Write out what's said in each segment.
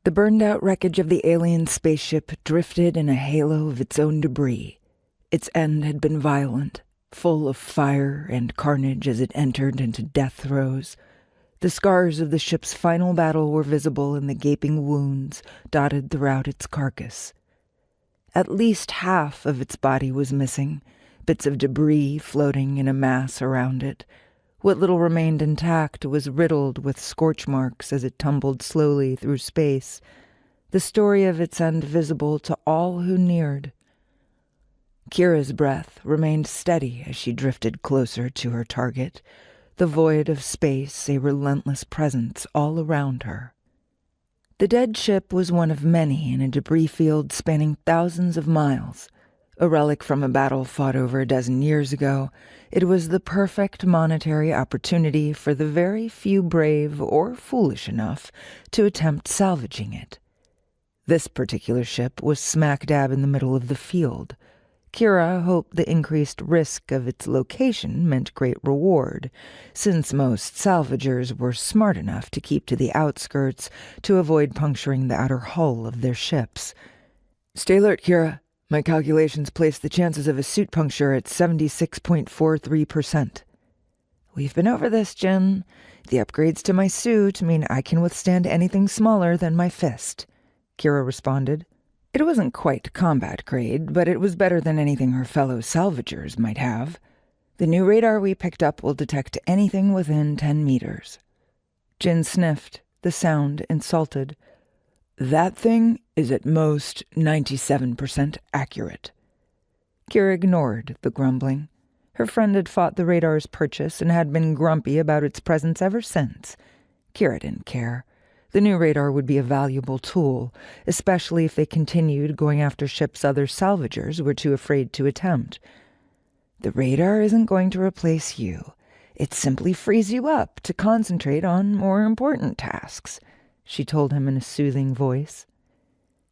The burned-out wreckage of the alien spaceship drifted in a halo of its own debris. Its end had been violent, full of fire and carnage as it entered into death throes. The scars of the ship's final battle were visible in the gaping wounds dotted throughout its carcass. At least half of its body was missing, bits of debris floating in a mass around it. What little remained intact was riddled with scorch marks as it tumbled slowly through space, the story of its end visible to all who neared. Kira's breath remained steady as she drifted closer to her target, the void of space a relentless presence all around her. The dead ship was one of many in a debris field spanning thousands of miles. A relic from a battle fought over a dozen years ago, it was the perfect monetary opportunity for the very few brave or foolish enough to attempt salvaging it. This particular ship was smack dab in the middle of the field. Kira hoped the increased risk of its location meant great reward, since most salvagers were smart enough to keep to the outskirts to avoid puncturing the outer hull of their ships. "Stay alert, Kira. My calculations place the chances of a suit puncture at 76.43%. "We've been over this, Jin. The upgrades to my suit mean I can withstand anything smaller than my fist," Kira responded. It wasn't quite combat grade, but it was better than anything her fellow salvagers might have. "The new radar we picked up will detect anything within 10 meters. Jin sniffed, the sound insulted. "That thing is at most 97% accurate." Kira ignored the grumbling. Her friend had fought the radar's purchase and had been grumpy about its presence ever since. Kira didn't care. The new radar would be a valuable tool, especially if they continued going after ships other salvagers were too afraid to attempt. "The radar isn't going to replace you. It simply frees you up to concentrate on more important tasks," she told him in a soothing voice.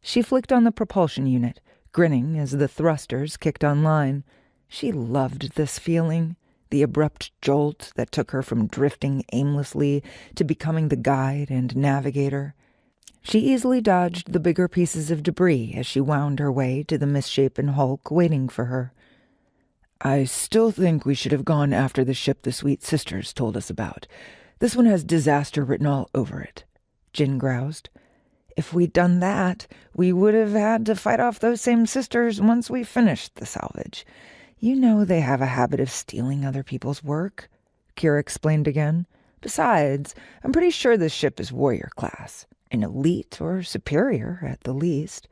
She flicked on the propulsion unit, grinning as the thrusters kicked online. She loved this feeling, the abrupt jolt that took her from drifting aimlessly to becoming the guide and navigator. She easily dodged the bigger pieces of debris as she wound her way to the misshapen hulk waiting for her. "I still think we should have gone after the ship the Sweet Sisters told us about. This one has disaster written all over it," Jin groused. "If we'd done that, we would have had to fight off those same sisters once we finished the salvage. You know they have a habit of stealing other people's work," Kira explained again. "Besides, I'm pretty sure this ship is warrior class, an elite or superior at the least."